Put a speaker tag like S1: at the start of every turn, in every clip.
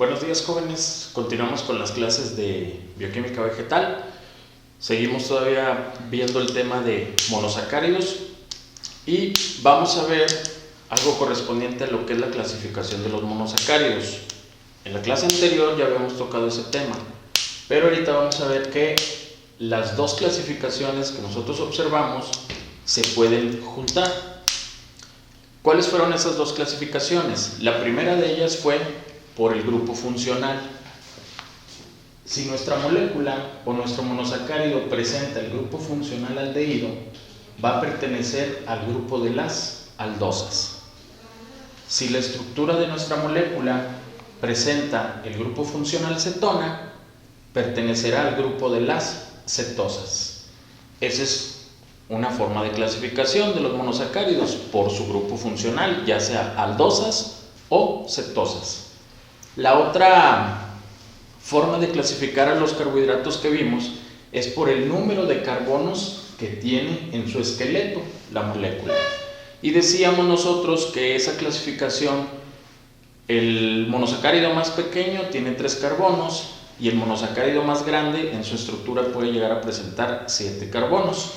S1: Buenos días, jóvenes. Continuamos con las clases de bioquímica vegetal. Seguimos todavía viendo el tema de monosacáridos y vamos a ver algo correspondiente a lo que es la clasificación de los monosacáridos. En la clase anterior ya habíamos tocado ese tema, pero ahorita vamos a ver que las dos clasificaciones que nosotros observamos se pueden juntar. ¿Cuáles fueron esas dos clasificaciones? La primera de ellas fue por el grupo funcional. Si nuestra molécula o nuestro monosacárido presenta el grupo funcional aldehído, va a pertenecer al grupo de las aldosas. Si la estructura de nuestra molécula presenta el grupo funcional cetona, pertenecerá al grupo de las cetosas. Esa es una forma de clasificación de los monosacáridos por su grupo funcional, ya sea aldosas o cetosas. La otra forma de clasificar a los carbohidratos que vimos es por el número de carbonos que tiene en su esqueleto la molécula. Y decíamos nosotros que esa clasificación, el monosacárido más pequeño tiene 3 carbonos y el monosacárido más grande en su estructura puede llegar a presentar 7 carbonos,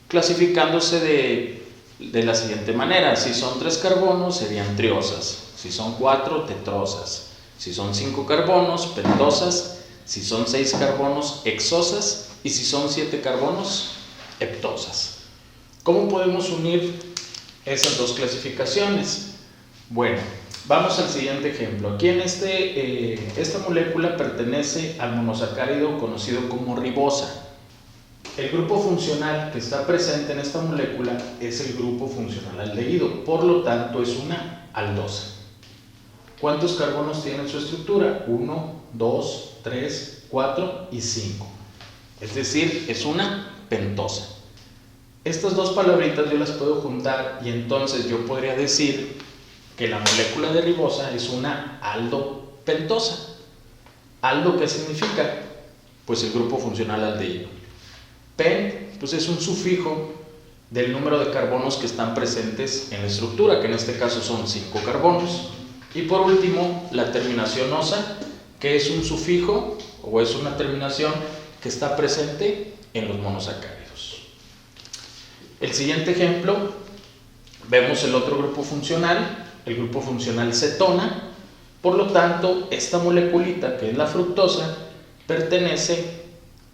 S1: clasificándose de la siguiente manera: si son 3 carbonos serían triosas, si son 4 tetrosas, si son 5 carbonos, pentosas, si son 6 carbonos, hexosas, y si son 7 carbonos, heptosas. ¿Cómo podemos unir esas dos clasificaciones? Bueno, vamos al siguiente ejemplo. Aquí en esta molécula pertenece al monosacárido conocido como ribosa. El grupo funcional que está presente en esta molécula es el grupo funcional aldehído, por lo tanto es una aldosa. ¿Cuántos carbonos tiene en su estructura? 1, 2, 3, 4 y 5. Es decir, es una pentosa. Estas dos palabritas yo las puedo juntar y entonces yo podría decir que la molécula de ribosa es una aldopentosa. ¿Aldo qué significa? Pues el grupo funcional aldehído. Pen, pues es un sufijo del número de carbonos que están presentes en la estructura, que en este caso son 5 carbonos. Y por último, la terminación osa, que es un sufijo o es una terminación que está presente en los monosacáridos. El siguiente ejemplo, vemos el otro grupo funcional, el grupo funcional cetona. Por lo tanto, esta moleculita, que es la fructosa, pertenece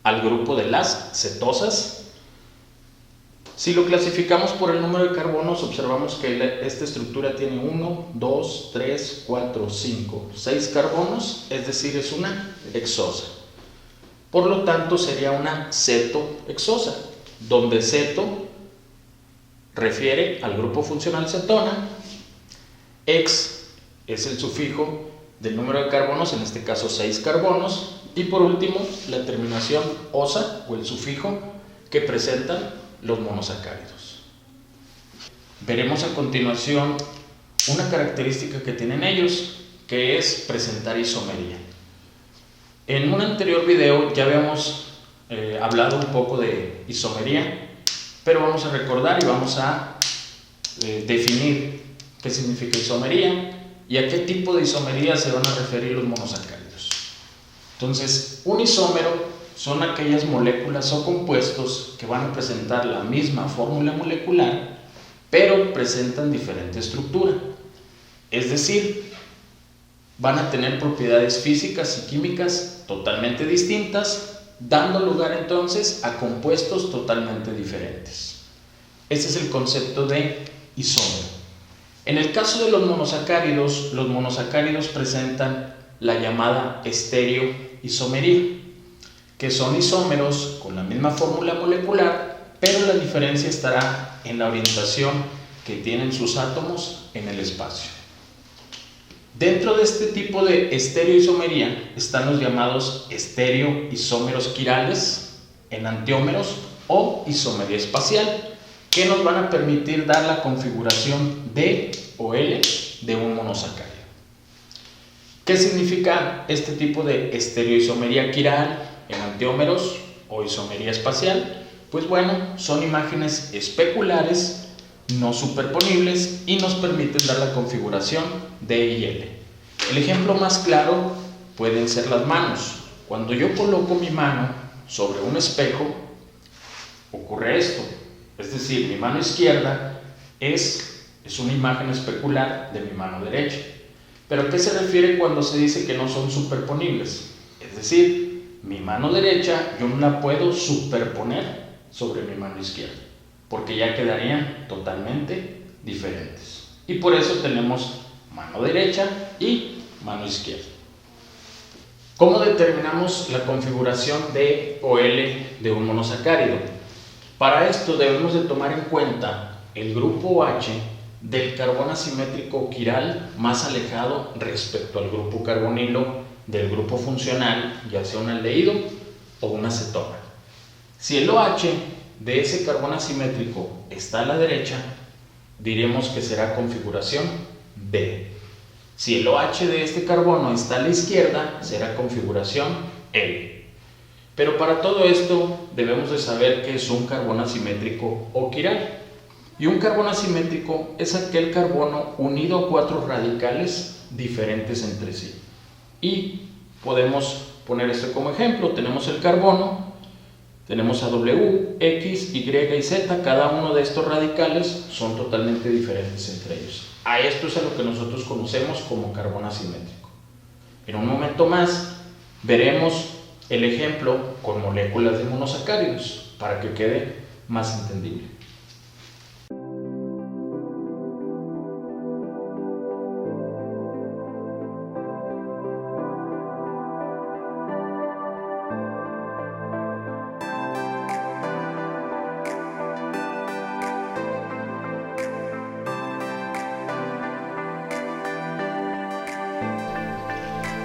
S1: al grupo de las cetosas. Si lo clasificamos por el número de carbonos, observamos que esta estructura tiene 1, 2, 3, 4, 5, 6 carbonos, es decir, es una hexosa. Por lo tanto, sería una cetohexosa, donde ceto refiere al grupo funcional cetona, hex es el sufijo del número de carbonos, en este caso 6 carbonos, y por último, la terminación osa o el sufijo que presentan los monosacáridos. Veremos a continuación una característica que tienen ellos, que es presentar isomería. En un anterior video ya habíamos hablado un poco de isomería, pero vamos a recordar y vamos a definir qué significa isomería y a qué tipo de isomería se van a referir los monosacáridos. Entonces, un isómero son aquellas moléculas o compuestos que van a presentar la misma fórmula molecular, pero presentan diferente estructura. Es decir, van a tener propiedades físicas y químicas totalmente distintas, dando lugar entonces a compuestos totalmente diferentes. Ese es el concepto de isómero. En el caso de los monosacáridos presentan la llamada estereoisomería, que son isómeros con la misma fórmula molecular, pero la diferencia estará en la orientación que tienen sus átomos en el espacio. Dentro de este tipo de estereoisomería están los llamados estereoisómeros quirales, enantiómeros o isomería espacial, que nos van a permitir dar la configuración D o L de un monosacárido. ¿Qué significa este tipo de estereoisomería quiral, enantiómeros o isomería espacial? Pues bueno, son imágenes especulares no superponibles y nos permiten dar la configuración D y L. El ejemplo más claro pueden ser las manos. Cuando yo coloco mi mano sobre un espejo, ocurre esto. Es decir, mi mano izquierda es una imagen especular de mi mano derecha. ¿Pero a qué se refiere cuando se dice que no son superponibles? Es decir, mi mano derecha yo no la puedo superponer sobre mi mano izquierda, porque ya quedarían totalmente diferentes. Y por eso tenemos mano derecha y mano izquierda. ¿Cómo determinamos la configuración D o L de un monosacárido? Para esto debemos de tomar en cuenta el grupo H del carbono asimétrico quiral más alejado respecto al grupo carbonilo del grupo funcional, ya sea un aldehído o una cetona. Si el OH de ese carbono asimétrico está a la derecha, diremos que será configuración D. Si el OH de este carbono está a la izquierda, será configuración L. Pero para todo esto debemos de saber que es un carbono asimétrico o quiral. Y un carbono asimétrico es aquel carbono unido a 4 radicales diferentes entre sí. Y podemos poner esto como ejemplo. Tenemos el carbono, tenemos a W, X, Y y Z. Cada uno de estos radicales son totalmente diferentes entre ellos. A esto es a lo que nosotros conocemos como carbono asimétrico. En un momento más veremos el ejemplo con moléculas de monosacáridos para que quede más entendible.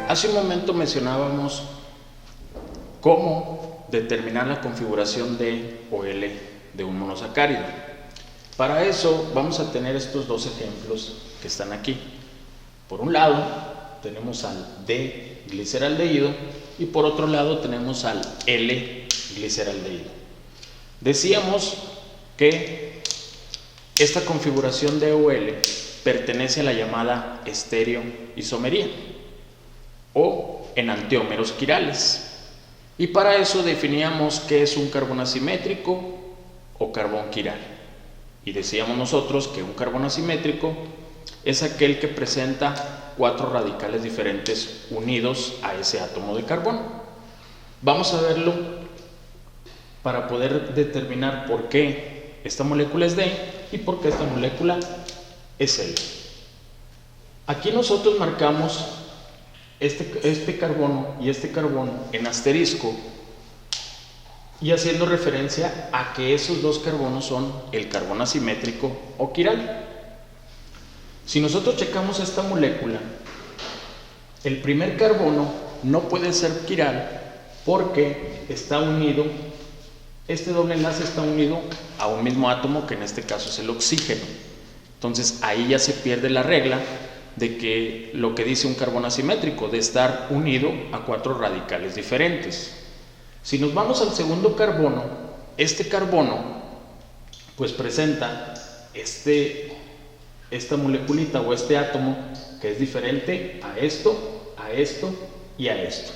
S1: Hace un momento mencionábamos cómo determinar la configuración D o L de un monosacárido. Para eso vamos a tener estos dos ejemplos que están aquí. Por un lado tenemos al D-gliceraldehído y por otro lado tenemos al L-gliceraldehído. Decíamos que esta configuración D o L pertenece a la llamada estereoisomería o enantiómeros quirales. Y para eso definíamos qué es un carbono asimétrico o carbón quiral. Y decíamos nosotros que un carbono asimétrico es aquel que presenta 4 radicales diferentes unidos a ese átomo de carbono. Vamos a verlo para poder determinar por qué esta molécula es D y por qué esta molécula es L. Aquí nosotros marcamos este carbono y este carbono en asterisco y haciendo referencia a que esos dos carbonos son el carbono asimétrico o quiral. Si nosotros checamos esta molécula, el primer carbono no puede ser quiral porque está unido, este doble enlace está unido a un mismo átomo que en este caso es el oxígeno. Entonces ahí ya se pierde la regla de que lo que dice un carbono asimétrico, de estar unido a 4 radicales diferentes. Si nos vamos al segundo carbono, este carbono pues presenta esta moleculita o este átomo que es diferente a esto y a esto.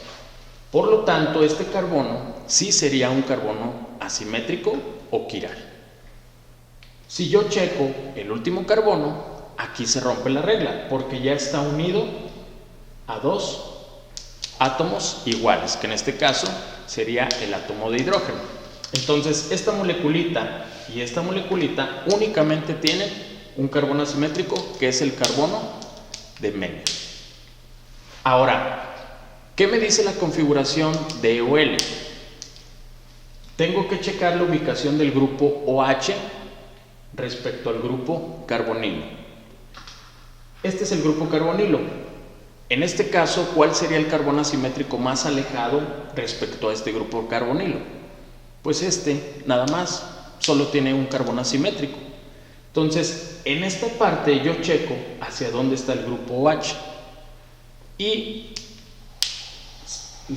S1: Por lo tanto, este carbono sí sería un carbono asimétrico o quiral. Si yo checo el último carbono, aquí se rompe la regla porque ya está unido a 2 átomos iguales, que en este caso sería el átomo de hidrógeno. Entonces esta moleculita y esta moleculita únicamente tienen un carbono asimétrico que es el carbono de medio. Ahora, ¿qué me dice la configuración de O L? Tengo que checar la ubicación del grupo OH respecto al grupo carbonilo. Este es el grupo carbonilo. En este caso, ¿cuál sería el carbono asimétrico más alejado respecto a este grupo carbonilo? Pues este, nada más, solo tiene un carbono asimétrico. Entonces, en esta parte yo checo hacia dónde está el grupo OH. Y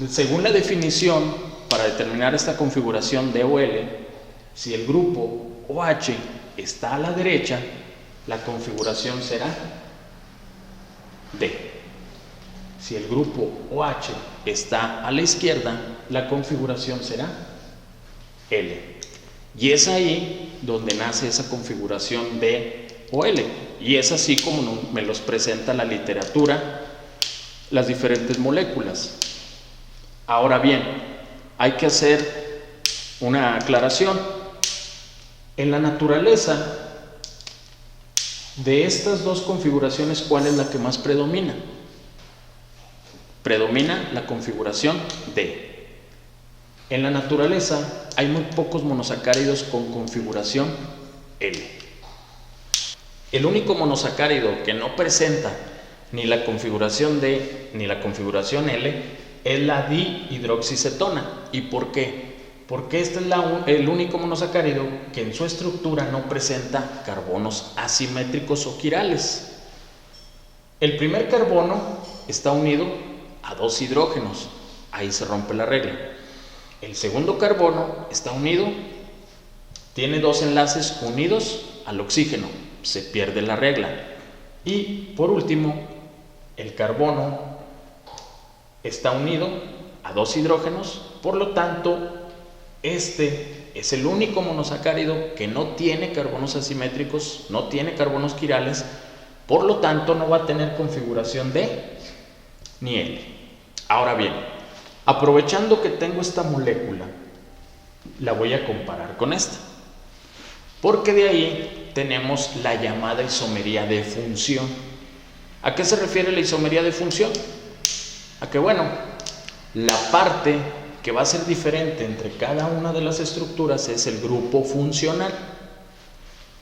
S1: según la definición, para determinar esta configuración de OL, si el grupo OH está a la derecha, la configuración será D. Si el grupo OH está a la izquierda, la configuración será L. Y es ahí donde nace esa configuración D o L. Y es así como me los presenta la literatura, las diferentes moléculas. Ahora bien, hay que hacer una aclaración. En la naturaleza, de estas dos configuraciones, ¿cuál es la que más predomina? Predomina la configuración D. En la naturaleza hay muy pocos monosacáridos con configuración L. El único monosacárido que no presenta ni la configuración D ni la configuración L es la dihidroxicetona. ¿Y por qué? Porque este es el único monosacárido que en su estructura no presenta carbonos asimétricos o quirales. El primer carbono está unido a dos hidrógenos, ahí se rompe la regla. El segundo carbono está unido, tiene dos enlaces unidos al oxígeno, se pierde la regla. Y por último, el carbono está unido a dos hidrógenos, por lo tanto, este es el único monosacárido que no tiene carbonos asimétricos, no tiene carbonos quirales, por lo tanto no va a tener configuración D ni L. Ahora bien, aprovechando que tengo esta molécula, la voy a comparar con esta, porque de ahí tenemos la llamada isomería de función. ¿A qué se refiere la isomería de función? A que, bueno, la parte que va a ser diferente entre cada una de las estructuras es el grupo funcional.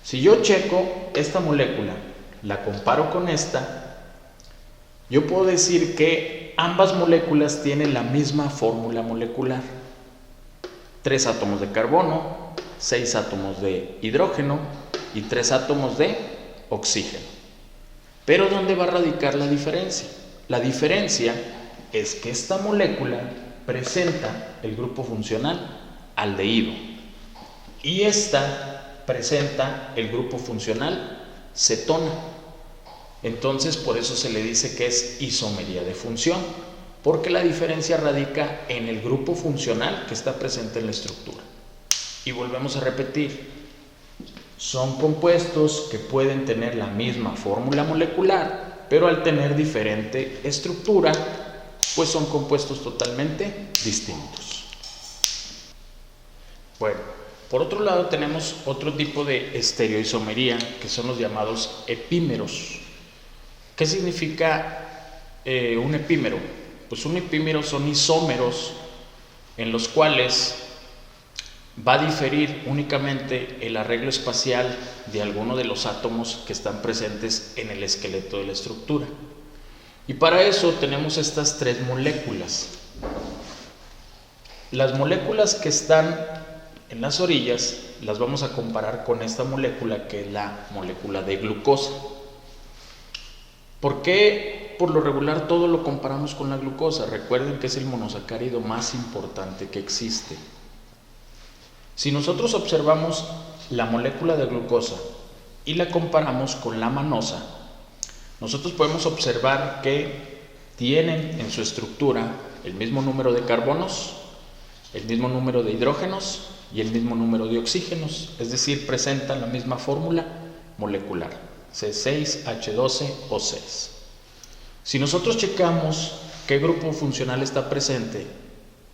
S1: Si yo checo esta molécula, la comparo con esta, yo puedo decir que ambas moléculas tienen la misma fórmula molecular. 3 átomos de carbono, 6 átomos de hidrógeno y 3 átomos de oxígeno. Pero ¿dónde va a radicar la diferencia? La diferencia es que esta molécula presenta el grupo funcional aldehído y esta presenta el grupo funcional cetona. Entonces, por eso se le dice que es isomería de función, porque la diferencia radica en el grupo funcional que está presente en la estructura. Y volvemos a repetir, son compuestos que pueden tener la misma fórmula molecular, pero al tener diferente estructura, pues son compuestos totalmente distintos. Bueno, por otro lado tenemos otro tipo de estereoisomería, que son los llamados epímeros. ¿Qué significa un epímero? Pues un epímero son isómeros en los cuales va a diferir únicamente el arreglo espacial de alguno de los átomos que están presentes en el esqueleto de la estructura. Y para eso tenemos estas tres moléculas. Las moléculas que están en las orillas las vamos a comparar con esta molécula, que es la molécula de glucosa. ¿Por qué por lo regular todo lo comparamos con la glucosa? Recuerden que es el monosacárido más importante que existe. Si nosotros observamos la molécula de glucosa y la comparamos con la manosa, nosotros podemos observar que tienen en su estructura el mismo número de carbonos, el mismo número de hidrógenos y el mismo número de oxígenos, es decir, presentan la misma fórmula molecular, C6H12O6. Si nosotros checamos qué grupo funcional está presente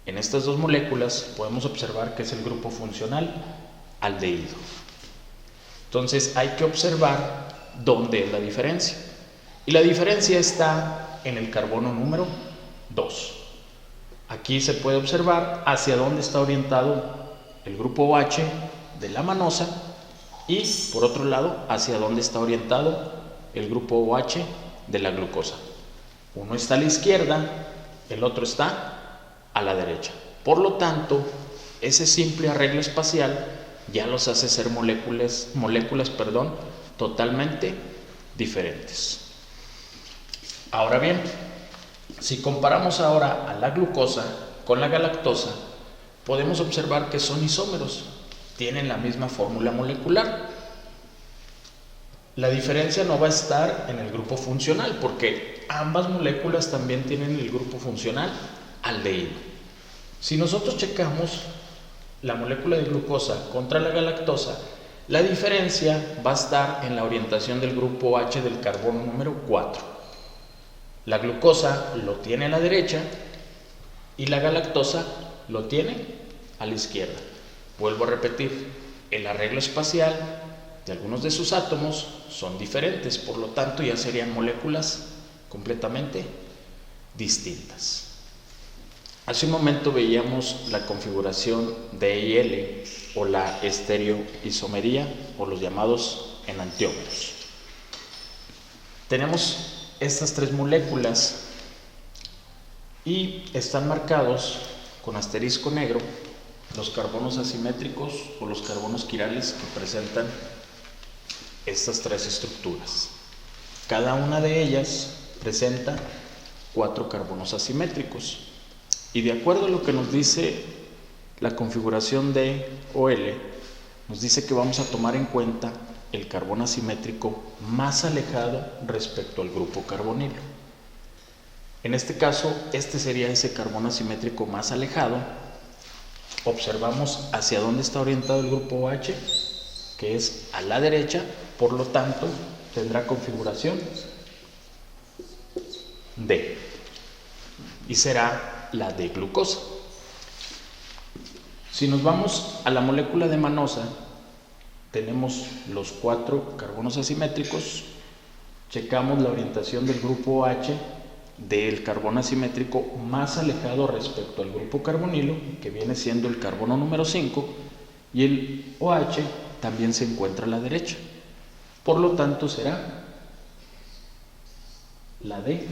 S1: en estas dos moléculas, podemos observar que es el grupo funcional aldehído. Entonces hay que observar dónde es la diferencia. Y la diferencia está en el carbono número 2. Aquí se puede observar hacia dónde está orientado el grupo OH de la manosa y, por otro lado, hacia dónde está orientado el grupo OH de la glucosa. Uno está a la izquierda, el otro está a la derecha. Por lo tanto, ese simple arreglo espacial ya los hace ser moléculas, totalmente diferentes. Ahora bien, si comparamos ahora a la glucosa con la galactosa, podemos observar que son isómeros, tienen la misma fórmula molecular. La diferencia no va a estar en el grupo funcional, porque ambas moléculas también tienen el grupo funcional aldehído. Si nosotros checamos la molécula de glucosa contra la galactosa, la diferencia va a estar en la orientación del grupo H del carbono número 4. La glucosa lo tiene a la derecha y la galactosa lo tiene a la izquierda. Vuelvo a repetir, el arreglo espacial de algunos de sus átomos son diferentes, por lo tanto ya serían moléculas completamente distintas. Hace un momento veíamos la configuración de E y L, o la estereoisomería, o los llamados enantiómeros. Tenemos estas tres moléculas y están marcados con asterisco negro los carbonos asimétricos o los carbonos quirales que presentan estas tres estructuras. Cada una de ellas presenta 4 carbonos asimétricos. Y de acuerdo a lo que nos dice la configuración de OL, nos dice que vamos a tomar en cuenta el carbono asimétrico más alejado respecto al grupo carbonilo. En este caso, este sería ese carbono asimétrico más alejado. Observamos hacia dónde está orientado el grupo OH, que es a la derecha, por lo tanto, tendrá configuración D y será la de glucosa. Si nos vamos a la molécula de manosa, tenemos los 4 carbonos asimétricos, checamos la orientación del grupo OH del carbono asimétrico más alejado respecto al grupo carbonilo, que viene siendo el carbono número 5, y el OH también se encuentra a la derecha, por lo tanto será la de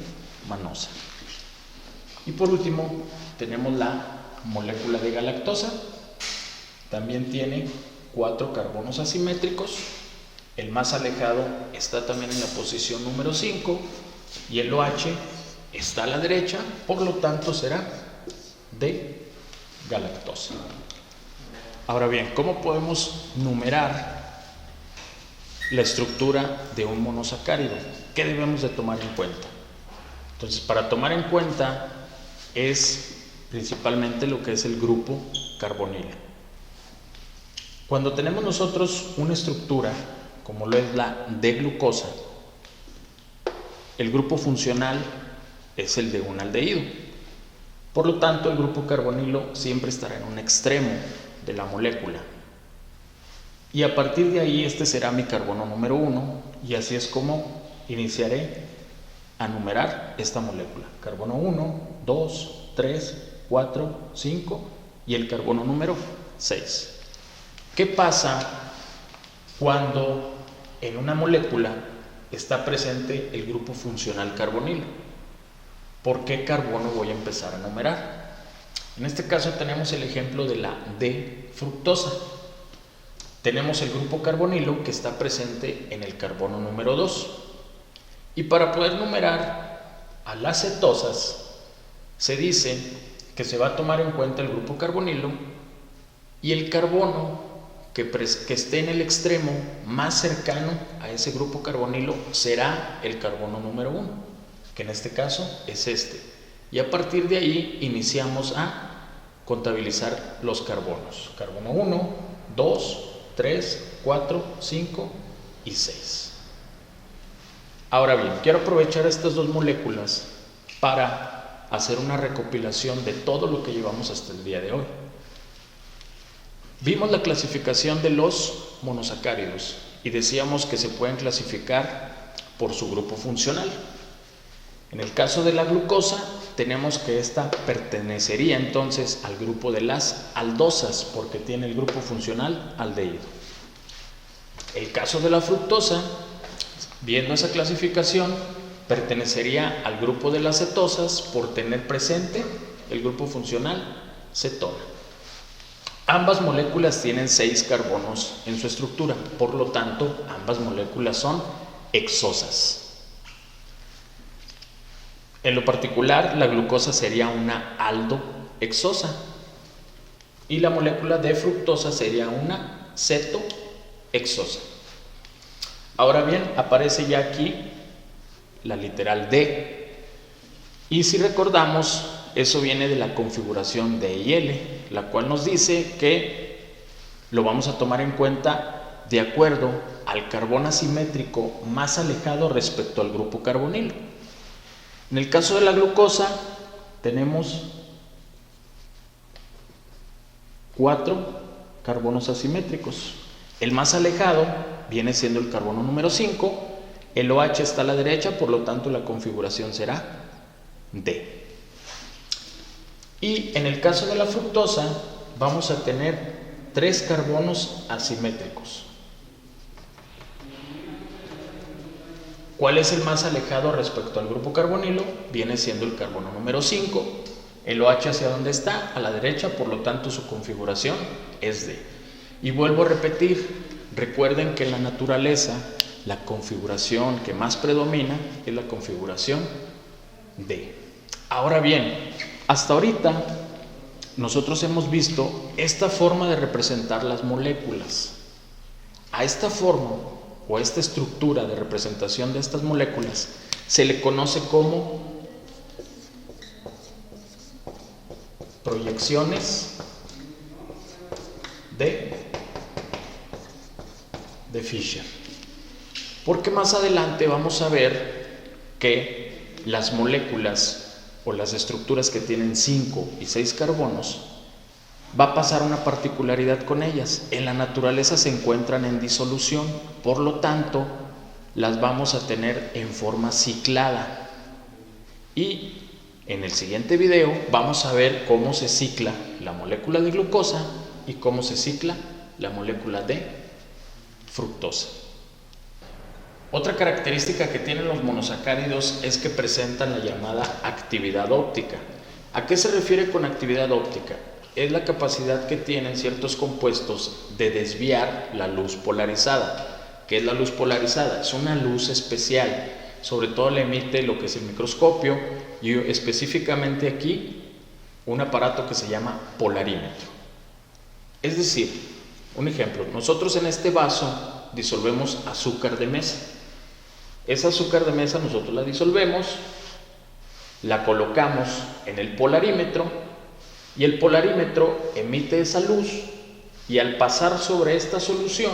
S1: manosa. Y por último tenemos la molécula de galactosa, también tiene 4 carbonos asimétricos, el más alejado está también en la posición número 5 y el OH está a la derecha, por lo tanto será de galactosa. Ahora bien, ¿cómo podemos numerar la estructura de un monosacárido? ¿Qué debemos de tomar en cuenta? Entonces, para tomar en cuenta es principalmente lo que es el grupo carbonilo. Cuando tenemos nosotros una estructura como lo es la de glucosa, el grupo funcional es el de un aldehído. Por lo tanto, el grupo carbonilo siempre estará en un extremo de la molécula. Y a partir de ahí, este será mi carbono número 1, y así es como iniciaré a numerar esta molécula. Carbono 1, 2, 3, 4, 5 y el carbono número 6. ¿Qué pasa cuando en una molécula está presente el grupo funcional carbonilo? ¿Por qué carbono voy a empezar a numerar? En este caso tenemos el ejemplo de la D-fructosa. Tenemos el grupo carbonilo que está presente en el carbono número 2. Y para poder numerar a las cetosas, se dice que se va a tomar en cuenta el grupo carbonilo y el carbono que esté en el extremo más cercano a ese grupo carbonilo será el carbono número 1, que en este caso es este. Y a partir de ahí iniciamos a contabilizar los carbonos. Carbono 1, 2, 3, 4, 5 y 6. Ahora bien, quiero aprovechar estas dos moléculas para hacer una recopilación de todo lo que llevamos hasta el día de hoy. Vimos la clasificación de los monosacáridos y decíamos que se pueden clasificar por su grupo funcional. En el caso de la glucosa, tenemos que esta pertenecería entonces al grupo de las aldosas porque tiene el grupo funcional aldehído. El caso de la fructosa, viendo esa clasificación, pertenecería al grupo de las cetosas por tener presente el grupo funcional cetona. Ambas moléculas tienen 6 carbonos en su estructura, por lo tanto, ambas moléculas son hexosas. En lo particular, la glucosa sería una aldohexosa y la molécula de fructosa sería una cetohexosa. Ahora bien, aparece ya aquí la literal D Y si recordamos, eso viene de la configuración D y L, la cual nos dice que lo vamos a tomar en cuenta de acuerdo al carbono asimétrico más alejado respecto al grupo carbonilo. En el caso de la glucosa tenemos 4 carbonos asimétricos. El más alejado viene siendo el carbono número 5, el OH está a la derecha, por lo tanto la configuración será D. Y en el caso de la fructosa vamos a tener 3 carbonos asimétricos. ¿Cuál es el más alejado respecto al grupo carbonilo? Viene siendo el carbono número 5. El OH hacia dónde está, a la derecha, por lo tanto su configuración es D. Y vuelvo a repetir, recuerden que en la naturaleza la configuración que más predomina es la configuración D. Ahora bien, hasta ahorita nosotros hemos visto esta forma de representar las moléculas. A esta forma o a esta estructura de representación de estas moléculas se le conoce como proyecciones de Fischer. Porque más adelante vamos a ver que las moléculas o las estructuras que tienen 5 y 6 carbonos va a pasar una particularidad con ellas. En la naturaleza se encuentran en disolución, por lo tanto las vamos a tener en forma ciclada. Y en el siguiente video vamos a ver cómo se cicla la molécula de glucosa y cómo se cicla la molécula de fructosa. Otra característica que tienen los monosacáridos es que presentan la llamada actividad óptica. ¿A qué se refiere con actividad óptica? Es la capacidad que tienen ciertos compuestos de desviar la luz polarizada. ¿Qué es la luz polarizada? Es una luz especial, sobre todo la emite lo que es el microscopio y específicamente aquí un aparato que se llama polarímetro. Es decir, un ejemplo, nosotros en este vaso disolvemos azúcar de mesa. Esa azúcar de mesa nosotros la disolvemos, la colocamos en el polarímetro y el polarímetro emite esa luz y al pasar sobre esta solución,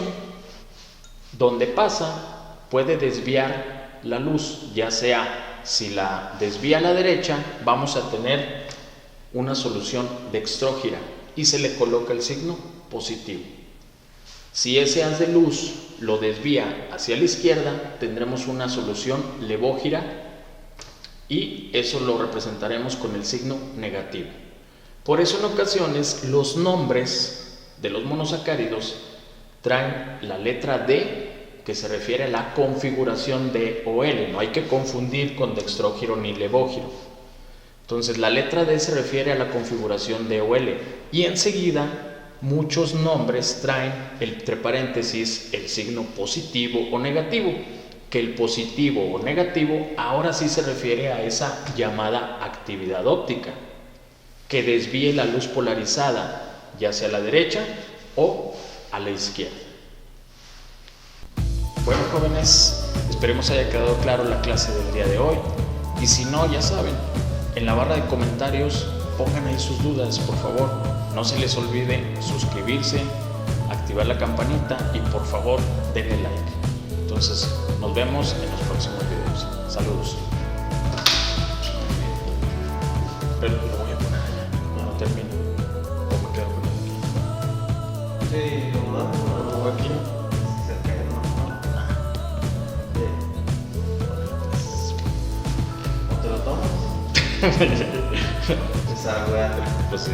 S1: donde pasa, puede desviar la luz, ya sea si la desvía a la derecha, vamos a tener una solución dextrógira y se le coloca el signo positivo. Si ese haz de luz lo desvía hacia la izquierda, tendremos una solución levógira y eso lo representaremos con el signo negativo. Por eso en ocasiones los nombres de los monosacáridos traen la letra D, que se refiere a la configuración de OL. No hay que confundir con dextrógiro ni levógiro. Entonces la letra D se refiere a la configuración de OL y enseguida muchos nombres traen entre paréntesis el signo positivo o negativo, que el positivo o negativo ahora sí se refiere a esa llamada actividad óptica, que desvíe la luz polarizada ya sea a la derecha o a la izquierda. Bueno, jóvenes, esperemos haya quedado claro la clase del día de hoy y si no, ya saben, en la barra de comentarios pongan ahí sus dudas, por favor. No se les olvide suscribirse, activar la campanita y por favor denle like. Entonces nos vemos en los próximos videos. Saludos. Pero lo voy a poner allá, ya no termino. ¿O me quedo con él aquí?
S2: Sí,
S1: ¿Lo pongo aquí?
S2: ¿O te lo tomas? Esa weá.
S1: Pues sí.